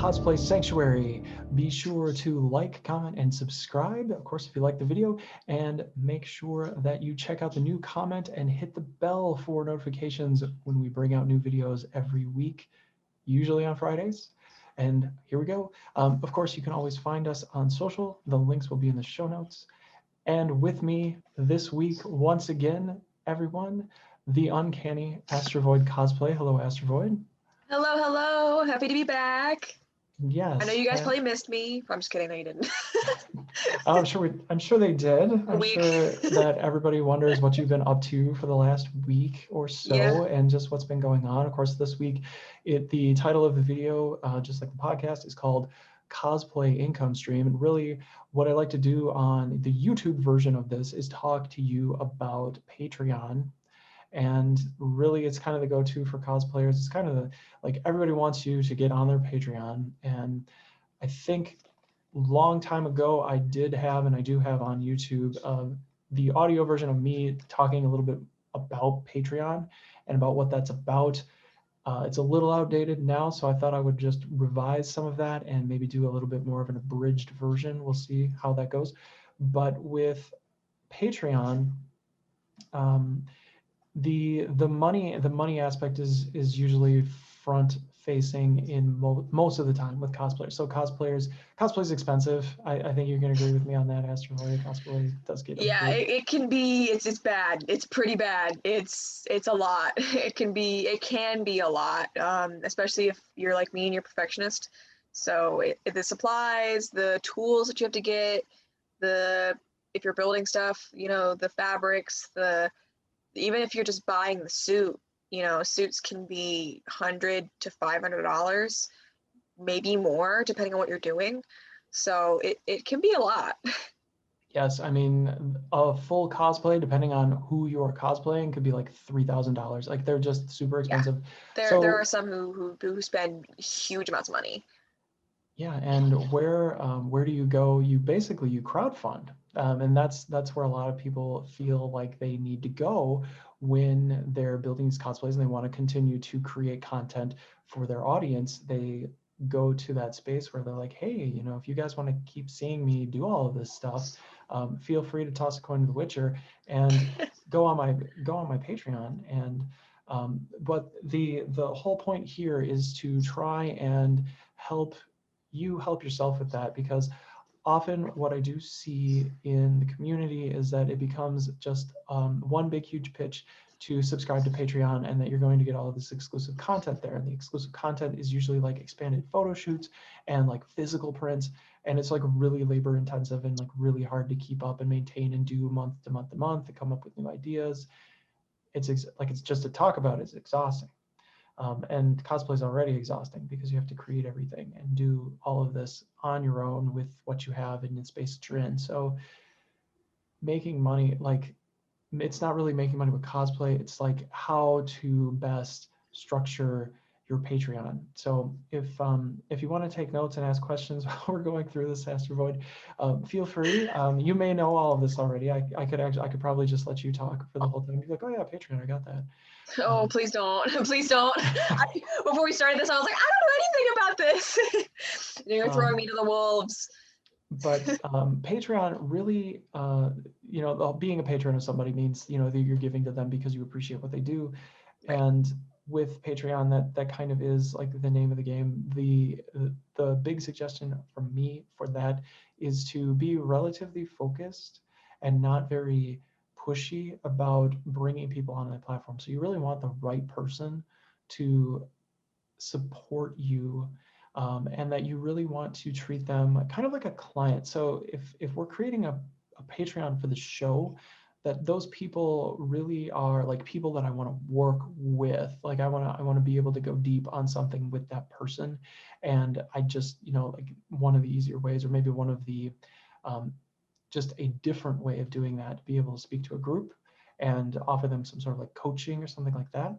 Cosplay Sanctuary. Be sure to like, comment, and subscribe, of course, if you like the video, and make sure that you check out the new comment and hit the bell for notifications when we bring out new videos every week, usually on Fridays. And here we go. Of course, you can always find us on social. The links will be in the show notes. And with me this week, once again, everyone, the uncanny Astrovoid Cosplay. Hello, Astrovoid. Hello, hello. Happy to be back. Yes. I know you guys probably missed me. I'm just kidding. No, you didn't. I'm sure they did. I'm Week. sure that everybody wonders what you've been up to for the last week or so, Yeah. and just what's been going on. Of course, this week, the title of the video, just like the podcast, is called Cosplay Income Stream. And really, what I like to do on the YouTube version of this is talk to you about Patreon. And really, it's kind of the go-to for cosplayers. It's kind of like everybody wants you to get on their Patreon. And I think long time ago, I did have, and I do have on YouTube, the audio version of me talking a little bit about Patreon and about what that's about. It's a little outdated now, so I thought I would just revise some of that and maybe do a little bit more of an abridged version. We'll see how that goes. But with Patreon, the money aspect is usually front facing in most of the time with cosplayers. So cosplay is expensive. I think you're gonna agree with me on that, Astrovoid. Cosplay does get Yeah, it can be. It's bad. It's pretty bad. It's a lot. It can be a lot. Especially if you're like me and you're a perfectionist. So the supplies, the tools that you have to get, if you're building stuff, the fabrics, even if you're just buying the suit, suits can be $100 to $500, maybe more, depending on what you're doing. So it can be a lot. Yes, I mean, a full cosplay, depending on who you're cosplaying, could be like $3,000. Like they're just super expensive. Yeah. There are some who spend huge amounts of money. Yeah, and where do you go? You crowdfund, and that's where a lot of people feel like they need to go when they're building these cosplays and they want to continue to create content for their audience. They go to that space where they're like, hey, if you guys want to keep seeing me do all of this stuff, feel free to toss a coin to the Witcher and go on my Patreon. And but the whole point here is to try and help yourself with that, because often what I do see in the community is that it becomes just one big huge pitch to subscribe to Patreon and that you're going to get all of this exclusive content there. And the exclusive content is usually like expanded photo shoots and like physical prints. And it's like really labor intensive and like really hard to keep up and maintain and do month to month to month to come up with new ideas. It's just to talk about it's exhausting. And cosplay is already exhausting because you have to create everything and do all of this on your own with what you have in the space that you're in. So making money, like, it's not really making money with cosplay. It's like how to best structure your Patreon. So if you want to take notes and ask questions while we're going through this, Astrovoid, feel free. You may know all of this already. I could probably just let you talk for the whole time. Be like, oh yeah, Patreon, I got that. Oh, please don't. Please don't. Before we started this, I was like, I don't know anything about this. You're throwing me to the wolves. But Patreon really, being a patron of somebody means, that you're giving to them because you appreciate what they do. Right. And with Patreon, that kind of is like the name of the game. The big suggestion from me for that is to be relatively focused and not very pushy about bringing people on that platform. So you really want the right person to support you, and that you really want to treat them kind of like a client. So if we're creating a Patreon for the show, that those people really are like people that I want to work with. Like I want to be able to go deep on something with that person. And I just, like one of the easier ways, or maybe one of the just a different way of doing that, to be able to speak to a group and offer them some sort of like coaching or something like that.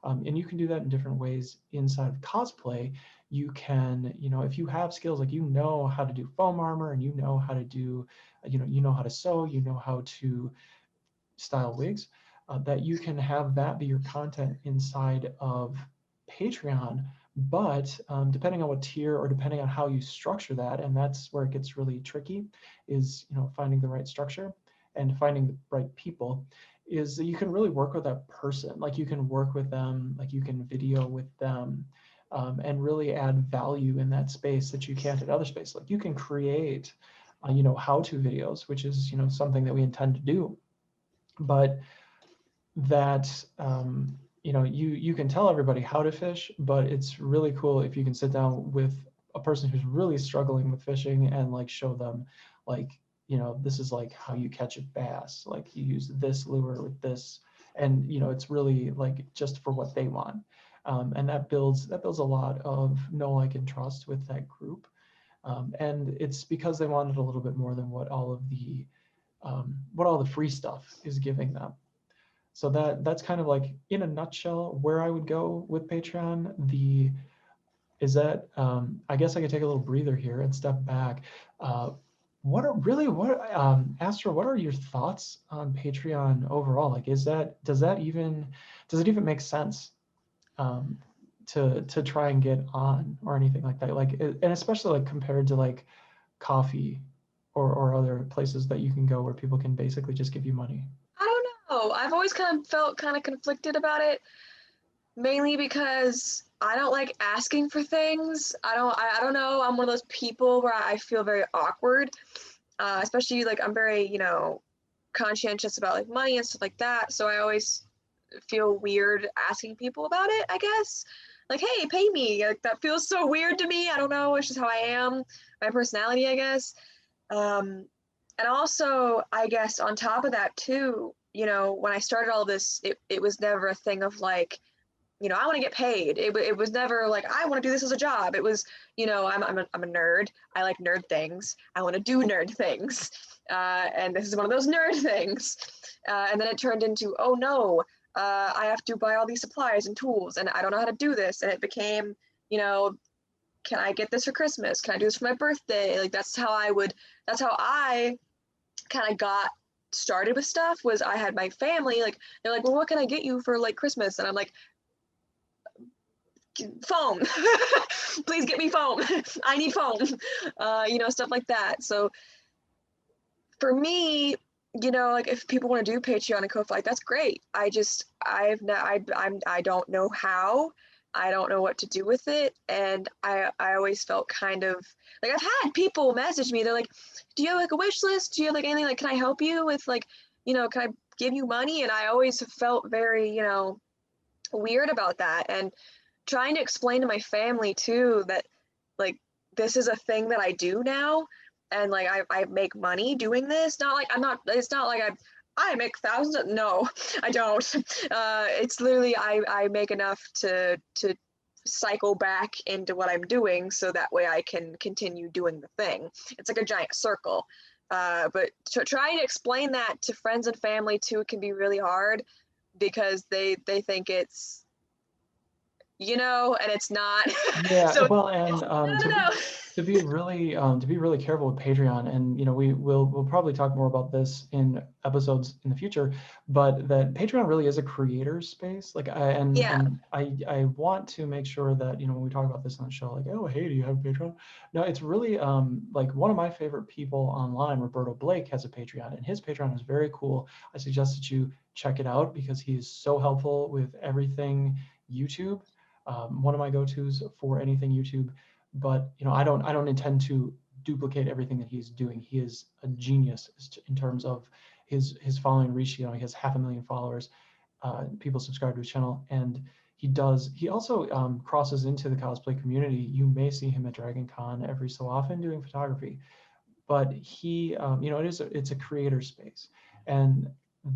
And you can do that in different ways inside of cosplay. You can, if you have skills, like how to do foam armor, and how to do, how to sew, how to style wigs, that you can have that be your content inside of Patreon, But depending on what tier or depending on how you structure that, and that's where it gets really tricky, is finding the right structure and finding the right people, is that you can really work with that person. Like you can work with them, like you can video with them, and really add value in that space that you can't in other space. Like you can create, how-to videos, which is something that we intend to do, but that you can tell everybody how to fish, but it's really cool if you can sit down with a person who's really struggling with fishing and like show them like this is like how you catch a bass, like you use this lure with this, and it's really like just for what they want, and that builds a lot of know, like, and trust with that group, and it's because they wanted a little bit more than what all the free stuff is giving them. So that's kind of like in a nutshell where I would go with Patreon. I guess I could take a little breather here and step back. Astra, what are your thoughts on Patreon overall? Like, does it even make sense to try and get on or anything like that? Like, and especially like compared to like Coffee or other places that you can go where people can basically just give you money. I don't know. I've always kind of felt kind of conflicted about it, mainly because I don't like asking for things. I don't know. I'm one of those people where I feel very awkward, especially like I'm very, conscientious about like money and stuff like that. So I always feel weird asking people about it, I guess. Like, hey, pay me. Like, that feels so weird to me. I don't know. It's just how I am, my personality, I guess. And also, I guess on top of that too, when I started all this, it was never a thing of like, I want to get paid. It was never like, I want to do this as a job. It was, I'm a nerd. I like nerd things. I want to do nerd things. And this is one of those nerd things. And then it turned into, oh no, I have to buy all these supplies and tools and I don't know how to do this. And it became, can I get this for Christmas? Can I do this for my birthday? Like that's how I kind of got started with stuff. Was I had my family, like they're like, well, what can I get you for like Christmas? And I'm like, phone. Please get me phone. I need phone. Stuff like that. So for me, like if people want to do Patreon and Ko-Fi, that's great. I don't know how. I don't know what to do with it. And I always felt kind of like I've had people message me. They're like, do you have like a wish list? Do you have like anything, like, can I help you with like, can I give you money? And I always felt very, weird about that. And trying to explain to my family too, that like, this is a thing that I do now. And like, I make money doing this. It's not like I make thousands of, no, I don't. It's literally, I make enough to cycle back into what I'm doing so that way I can continue doing the thing. It's like a giant circle. But trying to explain that to friends and family too can be really hard because they think it's, and it's not. Yeah, So well, and no. to be really careful with Patreon, and we'll probably talk more about this in episodes in the future, but that Patreon really is a creator space. Like Yeah. I want to make sure that when we talk about this on the show, like, oh hey, do you have a Patreon? No, it's really like one of my favorite people online, Roberto Blake, has a Patreon, and his Patreon is very cool. I suggest that you check it out because he is so helpful with everything YouTube. One of my go-tos for anything YouTube, but I don't intend to duplicate everything that he's doing. He is a genius in terms of his following reach. He has 500,000 followers, people subscribe to his channel, and he also crosses into the cosplay community. You may see him at Dragon Con every so often doing photography, but he it's a creator space, and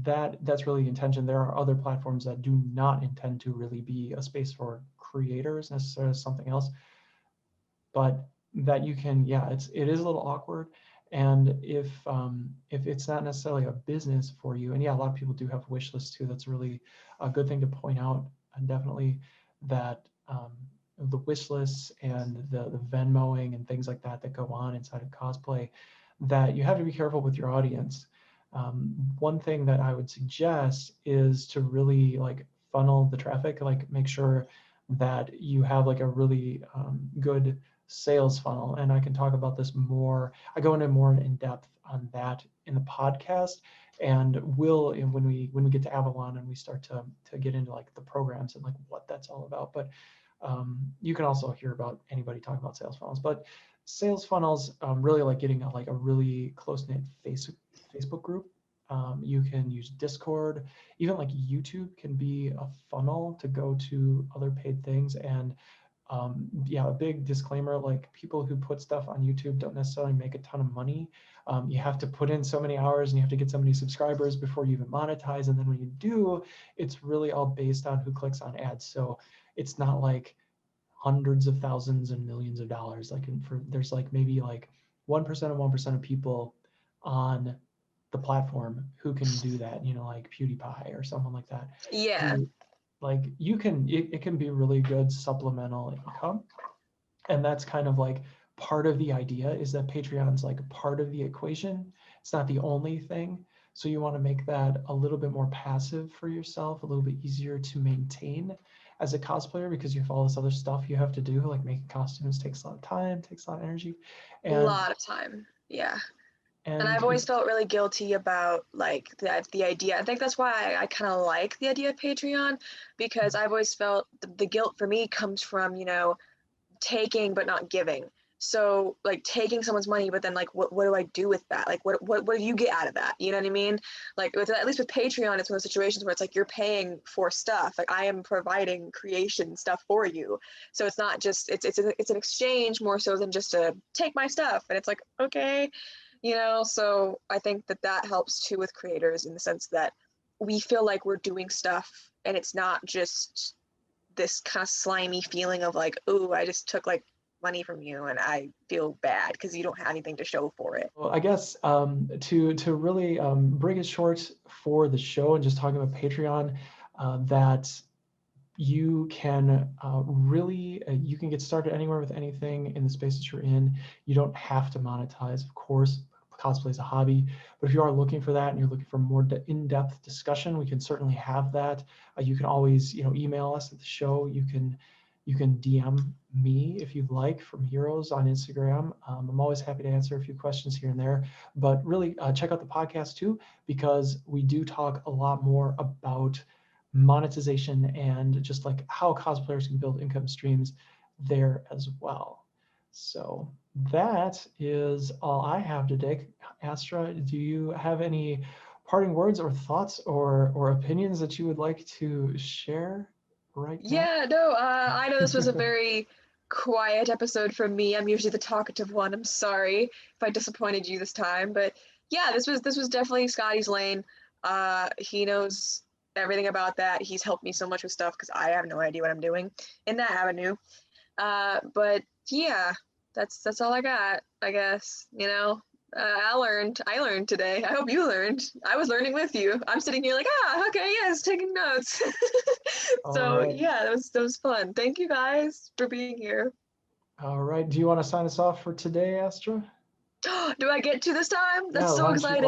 that's really the intention. There are other platforms that do not intend to really be a space for creators necessarily, something else, but that you can, it is a little awkward. And if it's not necessarily a business for you, and a lot of people do have wish lists too, that's really a good thing to point out. And definitely that the wish lists and the Venmoing and things like that go on inside of cosplay, that you have to be careful with your audience. One thing that I would suggest is to really like funnel the traffic, like make sure that you have like a really good sales funnel. And I can talk about this more. I go into more in depth on that in the podcast, and when we get to Avalon and we start to get into like the programs and like what that's all about. But you can also hear about anybody talking about sales funnels. But sales funnels, really like getting a really close-knit Facebook group. You can use Discord. Even like YouTube can be a funnel to go to other paid things. And yeah, a big disclaimer, like people who put stuff on YouTube don't necessarily make a ton of money. You have to put in so many hours and you have to get so many subscribers before you even monetize. And then when you do, it's really all based on who clicks on ads. So it's not like hundreds of thousands and millions of dollars. Like there's like maybe like 1% of 1% of people on the platform who can do that, like PewDiePie or someone like that. Yeah. Like it can be really good supplemental income. And that's kind of like part of the idea, is that Patreon's like part of the equation. It's not the only thing. So you want to make that a little bit more passive for yourself, a little bit easier to maintain as a cosplayer, because you have all this other stuff you have to do, like making costumes takes a lot of time, takes a lot of energy. A lot of time. Yeah. And I've always felt really guilty about like the idea. I think that's why I kind of like the idea of Patreon, because I've always felt the guilt for me comes from, taking but not giving. So like taking someone's money, but then like what do I do with that? Like what do you get out of that? You know what I mean? Like at least with Patreon, it's one of those situations where it's like you're paying for stuff. Like I am providing creation stuff for you. So it's not just it's an exchange more so than just to take my stuff. And it's like, okay, so I think that helps too with creators, in the sense that we feel like we're doing stuff and it's not just this kind of slimy feeling of like, oh, I just took like money from you and I feel bad because you don't have anything to show for it. Well, I guess to really bring it short for the show and just talking about Patreon, that you can you can get started anywhere with anything in the space that you're in. You don't have to monetize, of course. Cosplay is a hobby, but if you are looking for that and you're looking for more in-depth discussion, we can certainly have that. You can always email us at the show. You can DM me if you'd like from Heroes on Instagram. I'm always happy to answer a few questions here and there, but really check out the podcast too, because we do talk a lot more about monetization and just like how cosplayers can build income streams there as well. So that is all I have today. Astra, do you have any parting words or thoughts or opinions that you would like to share right now? Yeah, no, I know this was a very quiet episode from me. I'm usually the talkative one. I'm sorry if I disappointed you this time, but yeah, this was definitely Scotty's lane. He knows everything about that. He's helped me so much with stuff because I have no idea what I'm doing in that avenue. But yeah, that's all I got, I guess. I learned today. I hope you learned. I was learning with you. I'm sitting here like, okay, yes, taking notes. So right. yeah, that was fun. Thank you guys for being here. All right. Do you want to sign us off for today, Astra? Do I get to this time? That's so exciting.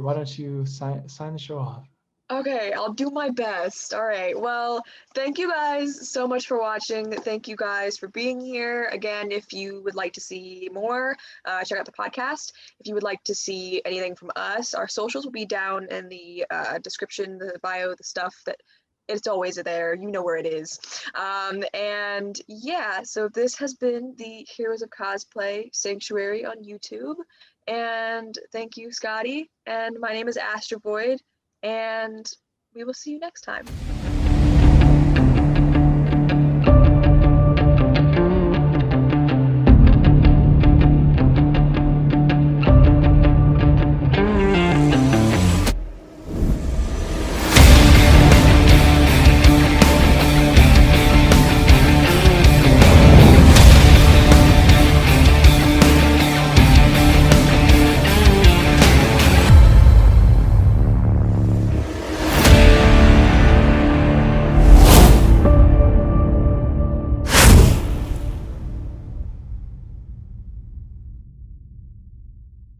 Why don't you sign the show off? Okay, I'll do my best. All right. Well, thank you guys so much for watching. Thank you guys for being here. Again, if you would like to see more, check out the podcast. If you would like to see anything from us, our socials will be down in the description, the bio, the stuff that it's always there. You know where it is. And yeah, so this has been the Heroes of Cosplay Sanctuary on YouTube. And thank you, Scotty. And my name is Astra Void. And we will see you next time.